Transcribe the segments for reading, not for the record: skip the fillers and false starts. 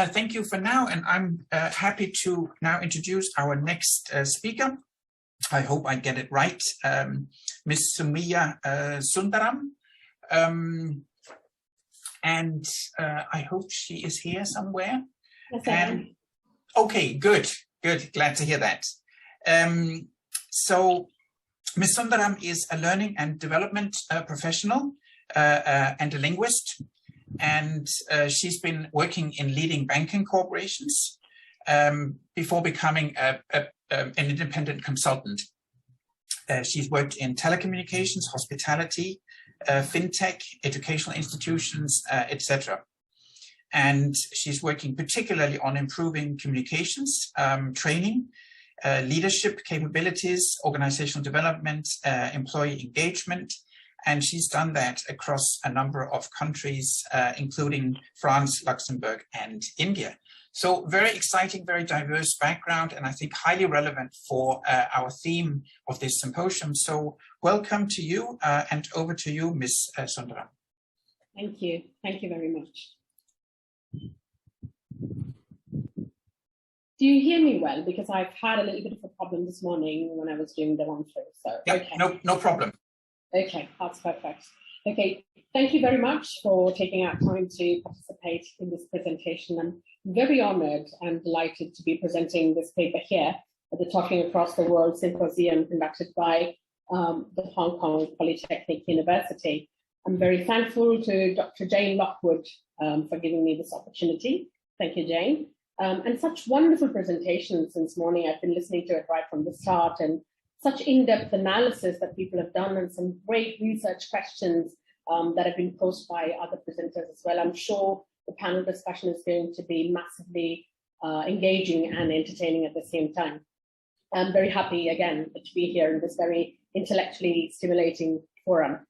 Thank you for now, and I'm happy to now introduce our next speaker. I hope I get it right, Ms. Sowyma Sundaram. And I hope she is here somewhere. Yes, okay, good. Glad to hear that. So Ms. Sundaram is a learning and development professional and a linguist. And she's been working in leading banking corporations before becoming an independent consultant. She's worked in telecommunications, hospitality, fintech, educational institutions, etc. And she's working particularly on improving communications, training, leadership capabilities, organizational development, employee engagement. And she's done that across a number of countries, including France, Luxembourg, and India. So very exciting, very diverse background, and I think highly relevant for our theme of this symposium. So welcome to you, and over to you, Ms. Sundaram. Thank you. Thank you very much. Do you hear me well? Because I've had a little bit of a problem this morning when I was doing the run-through. So yeah, okay. No problem. Okay, that's perfect. Okay, thank you very much for taking out time to participate in this presentation. I'm very honored and delighted to be presenting this paper here at the Talking Across the World Symposium conducted by the Hong Kong Polytechnic University. I'm very thankful to Dr. Jane Lockwood for giving me this opportunity. Thank you, Jane. And such wonderful presentations this morning. I've been listening to it right from the start, and such in-depth analysis that people have done, and some great research questions that have been posed by other presenters as well. I'm sure the panel discussion is going to be massively engaging and entertaining at the same time. I'm very happy again to be here in this very intellectually stimulating forum.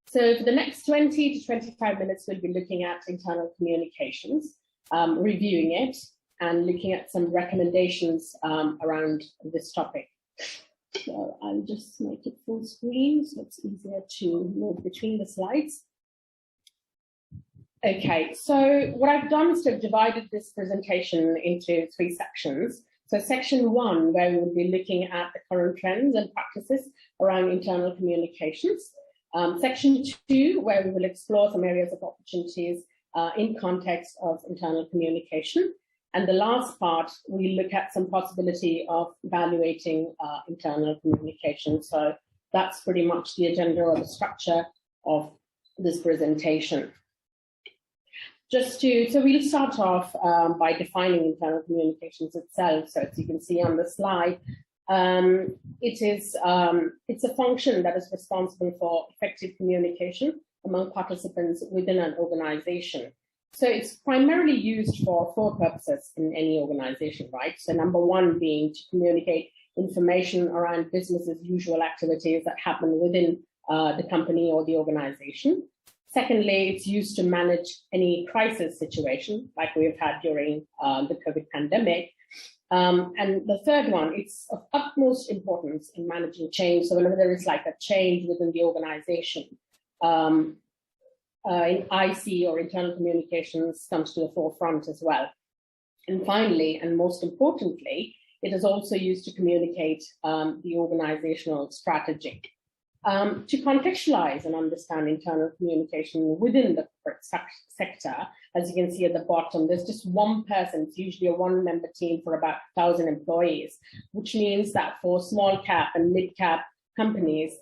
So for the next 20 to 25 minutes, we'll be looking at internal communications, reviewing it, and looking at some recommendations around this topic. So I'll just make it full screen so it's easier to move between the slides. Okay, so what I've done is to have divided this presentation into 3 sections. So section 1, where we will be looking at the current trends and practices around internal communications. Section 2, where we will explore some areas of opportunities in context of internal communication. And the last part, we look at some possibility of evaluating internal communication. So that's pretty much the agenda or the structure of this presentation. So we'll start off by defining internal communications itself. So as you can see on the slide, it's a function that is responsible for effective communication among participants within an organization. So it's primarily used for 4 purposes in any organization, right? So number 1 being to communicate information around business as usual activities that happen within the company or the organization. Secondly, it's used to manage any crisis situation like we've had during the COVID pandemic. And the third one, it's of utmost importance in managing change. So whenever there is like a change within the organization, in IC or internal communications comes to the forefront as well. And finally, and most importantly, it is also used to communicate the organizational strategy. To contextualize and understand internal communication within the corporate sector, as you can see at the bottom, there's just one person. It's usually a 1-member team for about 1,000 employees, which means that for small cap and mid cap companies,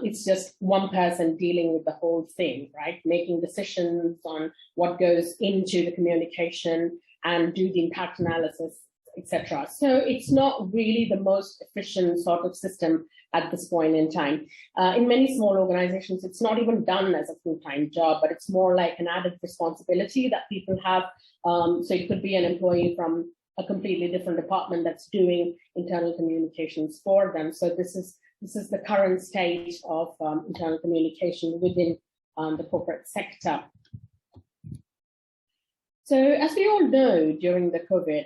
it's just one person dealing with the whole thing, right? Making decisions on what goes into the communication and do the impact analysis, etc. So it's not really the most efficient sort of system at this point in time. In many small organizations, it's not even done as a full-time job, but it's more like an added responsibility that people have. So it could be an employee from a completely different department that's doing internal communications for them. So this is the current state of internal communication within the corporate sector. So as we all know, during the COVID,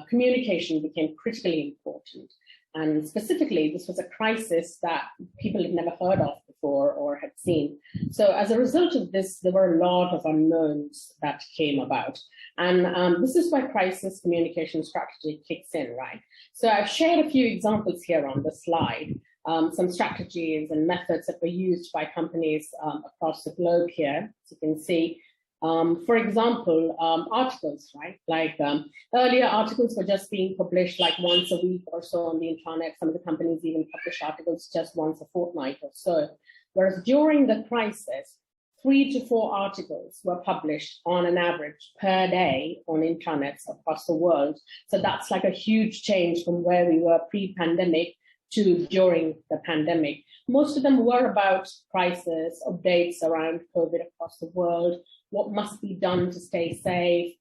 communication became critically important. And specifically, this was a crisis that people had never heard of before or had seen. So as a result of this, there were a lot of unknowns that came about. And this is where crisis communication strategy kicks in, right? So I've shared a few examples here on the slide, some strategies and methods that were used by companies across the globe here. As you can see, for example, articles, right? Like earlier articles were just being published like once a week or so on the internet. Some of the companies even publish articles just once a fortnight or so. Whereas during the crisis, 3 to 4 articles were published on an average per day on intranets across the world. So that's like a huge change from where we were pre-pandemic to during the pandemic. Most of them were about crisis, updates around COVID across the world, what must be done to stay safe.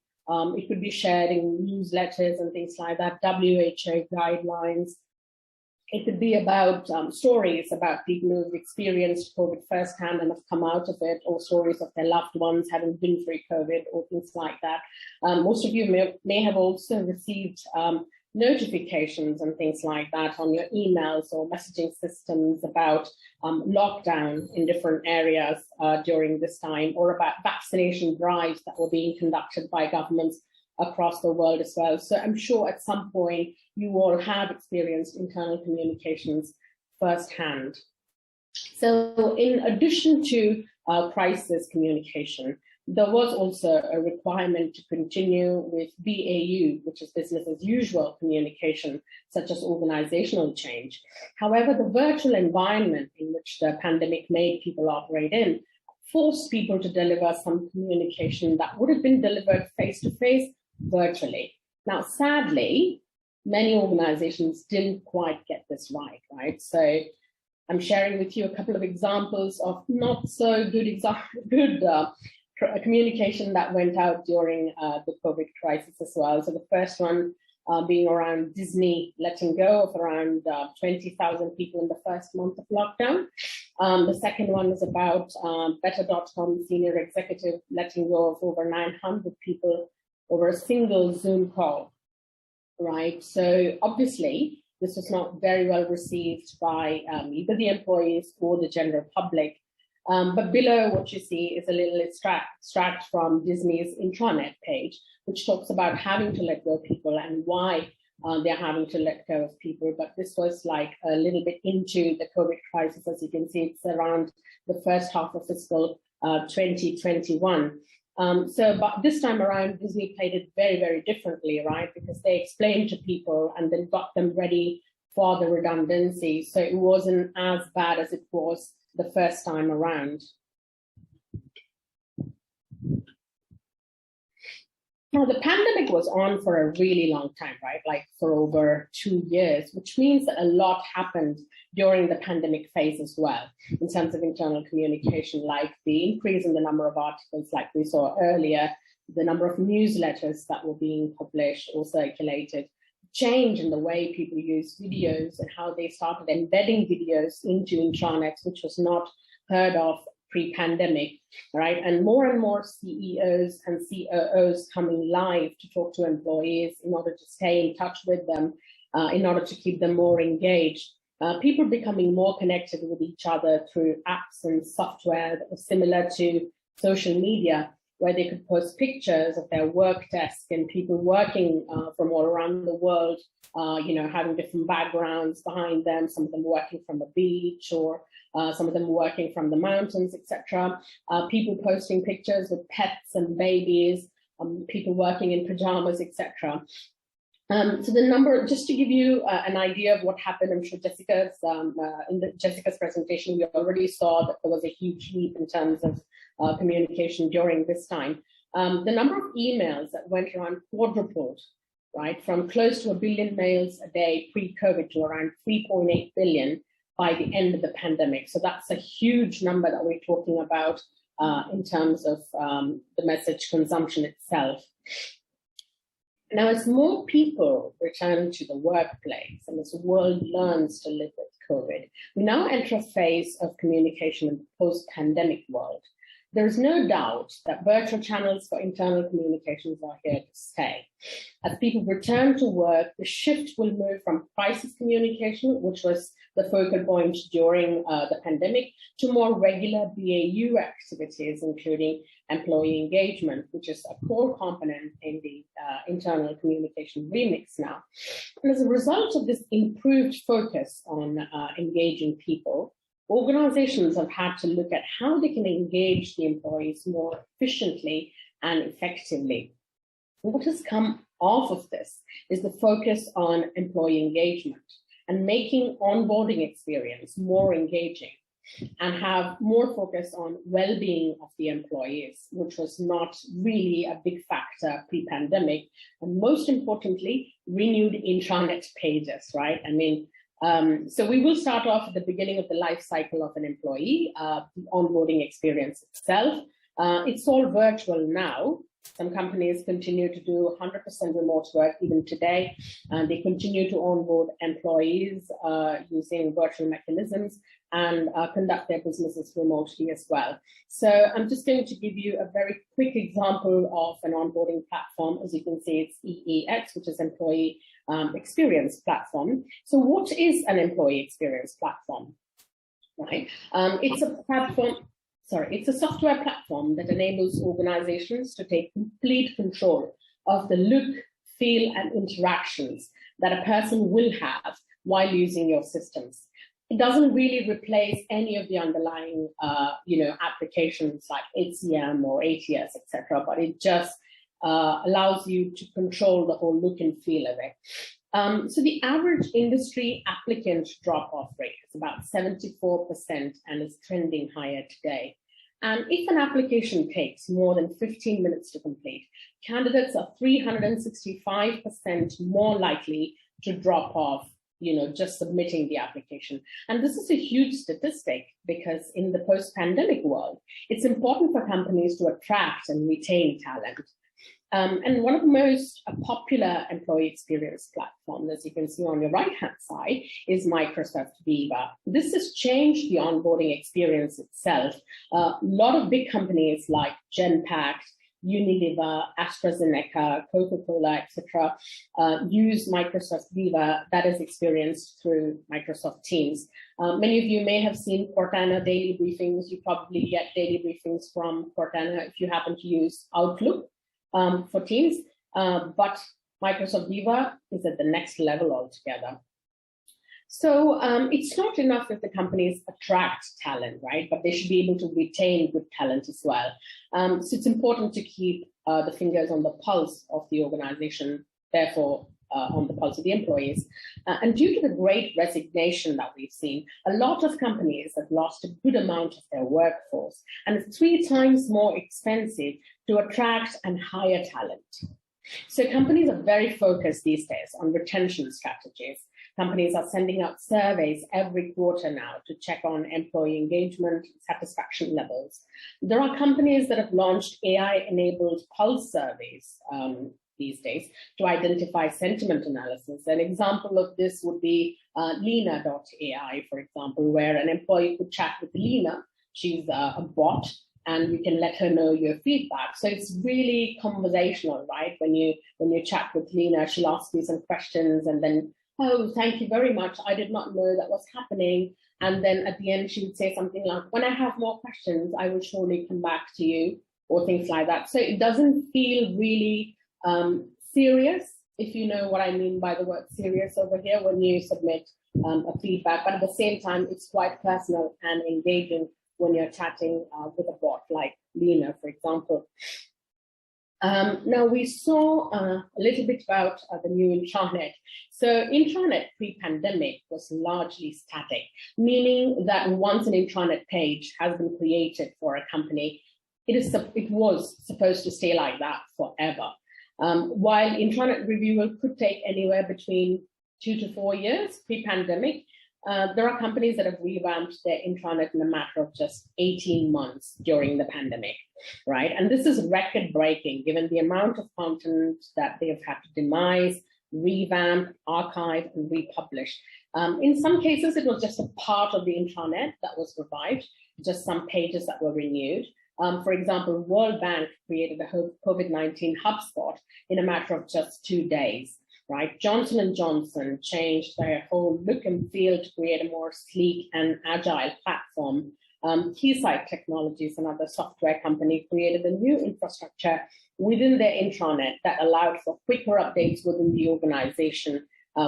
It could be shared in newsletters and things like that, WHO guidelines. It could be about stories about people who've experienced COVID firsthand and have come out of it, or stories of their loved ones having been through COVID, or things like that. Most of you may have also received notifications and things like that on your emails or messaging systems about lockdown in different areas during this time, or about vaccination drives that were being conducted by governments across the world as well. So I'm sure at some point you all have experienced internal communications firsthand. So in addition to crisis communication, there was also a requirement to continue with BAU, which is business as usual communication, such as organizational change. However, the virtual environment in which the pandemic made people operate in forced people to deliver some communication that would have been delivered face-to-face virtually. Now, sadly, many organizations didn't quite get this right? So I'm sharing with you a couple of examples of not so good communication that went out during the COVID crisis as well. So the first one being around Disney letting go of around 20,000 people in the first month of lockdown. The second one is about Better.com senior executive letting go of over 900 people over a single Zoom call, right? So obviously, this was not very well received by either the employees or the general public. But below what you see is a little extract from Disney's intranet page, which talks about having to let go of people and why they're having to let go of people. But this was like a little bit into the COVID crisis. As you can see, it's around the first half of fiscal 2021. But this time around, Disney played it very, very differently, right? Because they explained to people and then got them ready for the redundancy. So it wasn't as bad as it was the first time around. Now, the pandemic was on for a really long time, right? Like for over 2 years, which means that a lot happened during the pandemic phase as well, in terms of internal communication, like the increase in the number of articles, like we saw earlier, the number of newsletters that were being published or circulated, change in the way people use videos and how they started embedding videos into intranets, which was not heard of pre-pandemic, right? And more CEOs and COOs coming live to talk to employees in order to stay in touch with them, in order to keep them more engaged. People becoming more connected with each other through apps and software that was similar to social media, where they could post pictures of their work desk and people working from all around the world, having different backgrounds behind them, some of them working from a beach or some of them working from the mountains, etc. People posting pictures with pets and babies, people working in pajamas, etc. So the number, just to give you an idea of what happened, I'm sure Jessica's, in Jessica's presentation, we already saw that there was a huge leap in terms of communication during this time. The number of emails that went around quadrupled, right, from close to 1 billion mails a day pre-COVID to around 3.8 billion by the end of the pandemic. So that's a huge number that we're talking about in terms of the message consumption itself. Now, as more people return to the workplace and as the world learns to live with COVID, we now enter a phase of communication in the post-pandemic world. There is no doubt that virtual channels for internal communications are here to stay. As people return to work, the shift will move from crisis communication, which was the focal point during the pandemic, to more regular BAU activities, including employee engagement, which is a core component in the internal communication remix now. And as a result of this improved focus on engaging people, organizations have had to look at how they can engage the employees more efficiently and effectively. What has come off of this is the focus on employee engagement and making onboarding experience more engaging, and have more focus on well-being of the employees, which was not really a big factor pre-pandemic. And most importantly, renewed intranet pages, right? I mean, so we will start off at the beginning of the life cycle of an employee, the onboarding experience itself. It's all virtual now. Some companies continue to do 100% remote work even today, and they continue to onboard employees using virtual mechanisms and conduct their businesses remotely as well. So I'm just going to give you a very quick example of an onboarding platform. As you can see, it's EEX, which is Employee Experience Platform. So what is an employee experience platform? Right? It's a platform. It's a software platform that enables organizations to take complete control of the look, feel, and interactions that a person will have while using your systems. It doesn't really replace any of the underlying, applications like HCM or ATS, etc., but it just allows you to control the whole look and feel of it. So the average industry applicant drop-off rate is about 74% and is trending higher today. And if an application takes more than 15 minutes to complete, candidates are 365% more likely to drop off, just submitting the application. And this is a huge statistic because in the post-pandemic world, it's important for companies to attract and retain talent. And one of the most popular employee experience platforms, as you can see on your right-hand side, is Microsoft Viva. This has changed the onboarding experience itself. A lot of big companies like Genpact, Unilever, AstraZeneca, Coca-Cola, etc., use Microsoft Viva that is experienced through Microsoft Teams. Many of you may have seen Cortana daily briefings. You probably get daily briefings from Cortana if you happen to use Outlook for Teams, but Microsoft Viva is at the next level altogether. So it's not enough if the companies attract talent, right? But they should be able to retain good talent as well. So it's important to keep the fingers on the pulse of the organization, therefore on the pulse of the employees. And due to the great resignation that we've seen, a lot of companies have lost a good amount of their workforce, and it's 3 times more expensive to attract and hire talent. So companies are very focused these days on retention strategies. Companies are sending out surveys every quarter now to check on employee engagement, satisfaction levels. There are companies that have launched AI-enabled pulse surveys these days to identify sentiment analysis. An example of this would be Lena.ai, for example, where an employee could chat with Lena. She's a bot, and you can let her know your feedback. So it's really conversational, right? When you chat with Lena, she'll ask you some questions, and then, oh, thank you very much. I did not know that was happening. And then at the end, she would say something like, when I have more questions, I will surely come back to you, or things like that. So it doesn't feel really serious, if you know what I mean by the word serious over here, when you submit a feedback. But at the same time, it's quite personal and engaging when you're chatting with a bot like Lena, for example. Now we saw a little bit about the new intranet. So intranet pre-pandemic was largely static, meaning that once an intranet page has been created for a company, it was supposed to stay like that forever. While intranet renewal could take anywhere between 2 to 4 years pre-pandemic, there are companies that have revamped their intranet in a matter of just 18 months during the pandemic, right? And this is record-breaking given the amount of content that they have had to demise, revamp, archive, and republish. In some cases, it was just a part of the intranet that was revived, just some pages that were renewed. For example, World Bank created a COVID-19 hubspot in a matter of just 2 days, right? Johnson & Johnson changed their whole look and feel to create a more sleek and agile platform. Keysight Technologies, another software company, created a new infrastructure within their intranet that allowed for quicker updates within the organization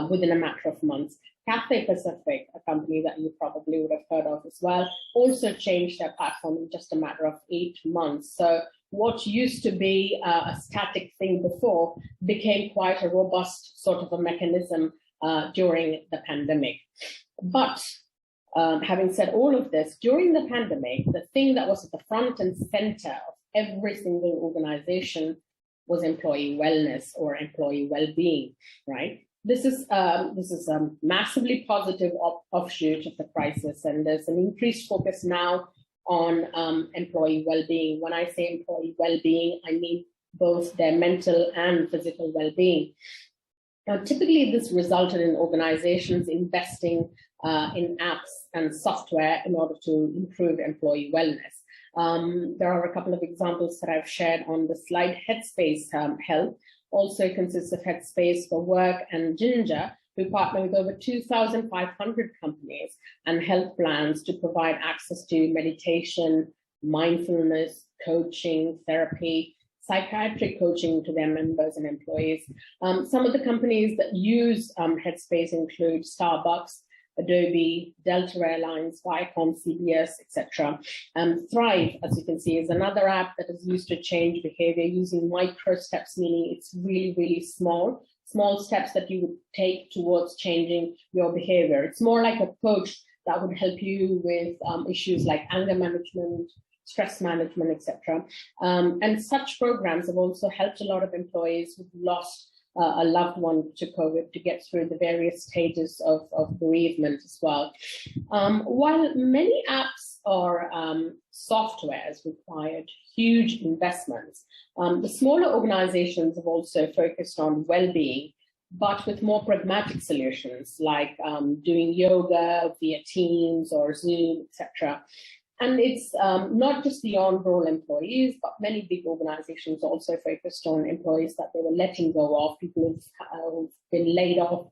within a matter of months. Cathay Pacific, a company that you probably would have heard of as well, also changed their platform in just a matter of 8 months. So what used to be a static thing before became quite a robust sort of a mechanism during the pandemic. But having said all of this, during the pandemic, the thing that was at the front and center of every single organization was employee wellness or employee well-being, right? This is a massively positive offshoot of the crisis, and there's an increased focus now on employee well-being. When I say employee well-being, I mean both their mental and physical well-being. Now, typically, this resulted in organizations investing in apps and software in order to improve employee wellness. There are a couple of examples that I've shared on the slide. Headspace Health also consists of Headspace for Work and Ginger, who partner with over 2,500 companies and health plans to provide access to meditation, mindfulness, coaching, therapy, psychiatric coaching to their members and employees. Some of the companies that use Headspace include Starbucks, Adobe, Delta Airlines, Viacom, CBS, etc. Thrive, as you can see, is another app that is used to change behavior using micro steps, meaning it's really, really small steps that you would take towards changing your behavior. It's more like a coach that would help you with issues like anger management, stress management, etc. And such programs have also helped a lot of employees who've lost a loved one to COVID to get through the various stages of bereavement as well. While many apps or softwares required huge investments, the smaller organizations have also focused on well-being, but with more pragmatic solutions like doing yoga via Teams or Zoom, etc. And it's not just the on-roll employees, but many big organizations also focused on employees that they were letting go of, people who've been laid off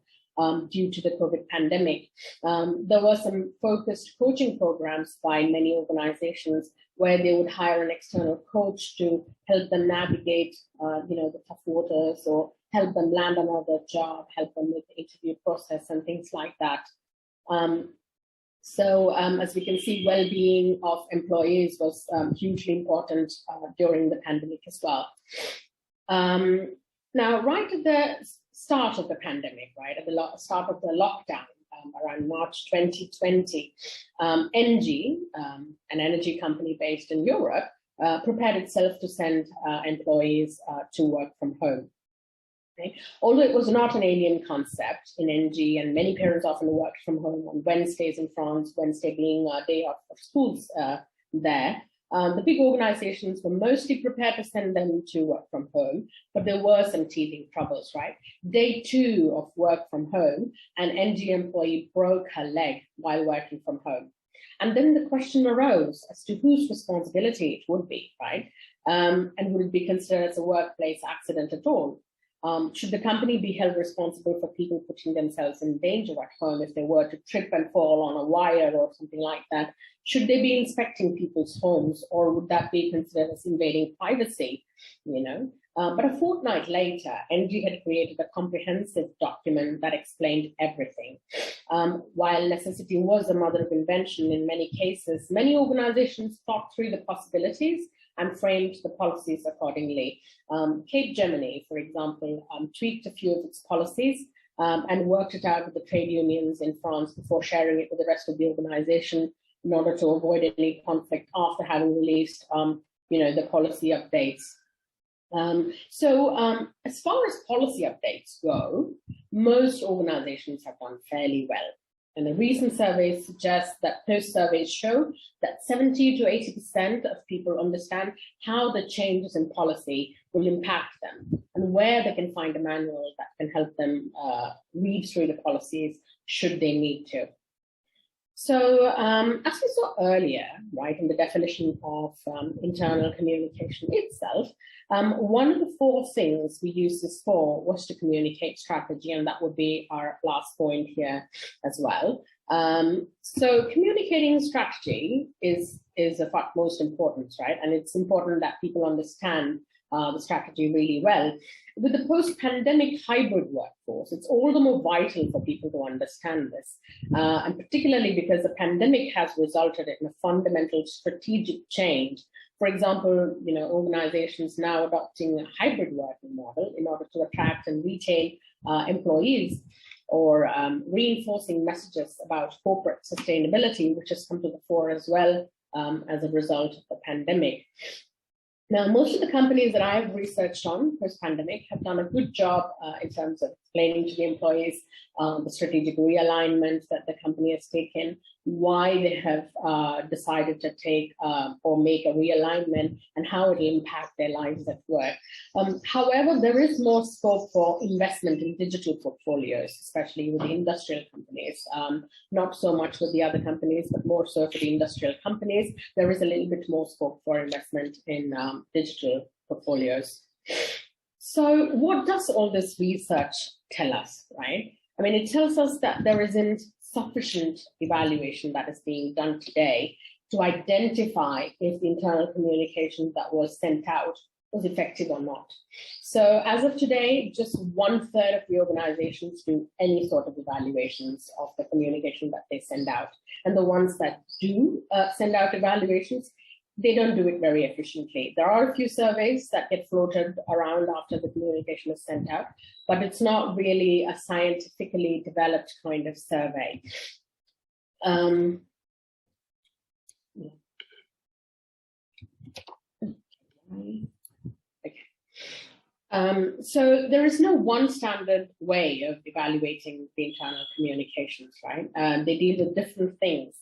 due to the COVID pandemic. There were some focused coaching programs by many organizations where they would hire an external coach to help them navigate the tough waters, or help them land another job, help them with the interview process and things like that. So as we can see, well-being of employees was hugely important during the pandemic as well. Now, right at the start of the pandemic, right at the start of the lockdown, around March 2020, ENGIE, an energy company based in Europe, prepared itself to send employees to work from home. Okay. Although it was not an alien concept in ENGIE, and many parents often worked from home on Wednesdays in France, Wednesday being a day of schools there, the big organizations were mostly prepared to send them to work from home, but there were some teething troubles, right? Day 2 of work from home, an ENGIE employee broke her leg while working from home. And then the question arose as to whose responsibility it would be, right? And would it be considered as a workplace accident at all? Should the company be held responsible for people putting themselves in danger at home if they were to trip and fall on a wire or something like that? Should they be inspecting people's homes, or would that be considered as invading privacy? But a fortnight later, ENGIE had created a comprehensive document that explained everything. While necessity was the mother of invention in many cases, many organizations thought through the possibilities and framed the policies accordingly. Capgemini, for example, tweaked a few of its policies and worked it out with the trade unions in France before sharing it with the rest of the organization in order to avoid any conflict after having released, the policy updates. As far as policy updates go, most organizations have done fairly well. And the recent surveys suggest that post-surveys show that 70 to 80% of people understand how the changes in policy will impact them and where they can find a manual that can help them read through the policies should they need to. So as we saw earlier, right, in the definition of internal communication itself, one of the 4 things we used this for was to communicate strategy, and that would be our last point here as well. So communicating strategy is of utmost importance, right? And it's important that people understand the strategy really well. With the post-pandemic hybrid workforce, it's all the more vital for people to understand this, and particularly because the pandemic has resulted in a fundamental strategic change. For example, organizations now adopting a hybrid working model in order to attract and retain employees, or reinforcing messages about corporate sustainability, which has come to the fore as well as a result of the pandemic. Now, most of the companies that I've researched on post-pandemic have done a good job in terms of explaining to the employees the strategic realignment that the company has taken, why they have decided to take or make a realignment, and how it will impact their lives at work. However, there is more scope for investment in digital portfolios, especially with the industrial companies. Not so much with the other companies, but more so for the industrial companies. There is a little bit more scope for investment in digital portfolios. So what does all this research tell us, right? I mean, it tells us that there isn't sufficient evaluation that is being done today to identify if the internal communication that was sent out was effective or not. So as of today, just 1/3 of the organizations do any sort of evaluations of the communication that they send out. And the ones that do send out evaluations, they don't do it very efficiently. There are a few surveys that get floated around after the communication is sent out, but it's not really a scientifically developed kind of survey. So there is no one standard way of evaluating the internal communications, right? They deal with different things.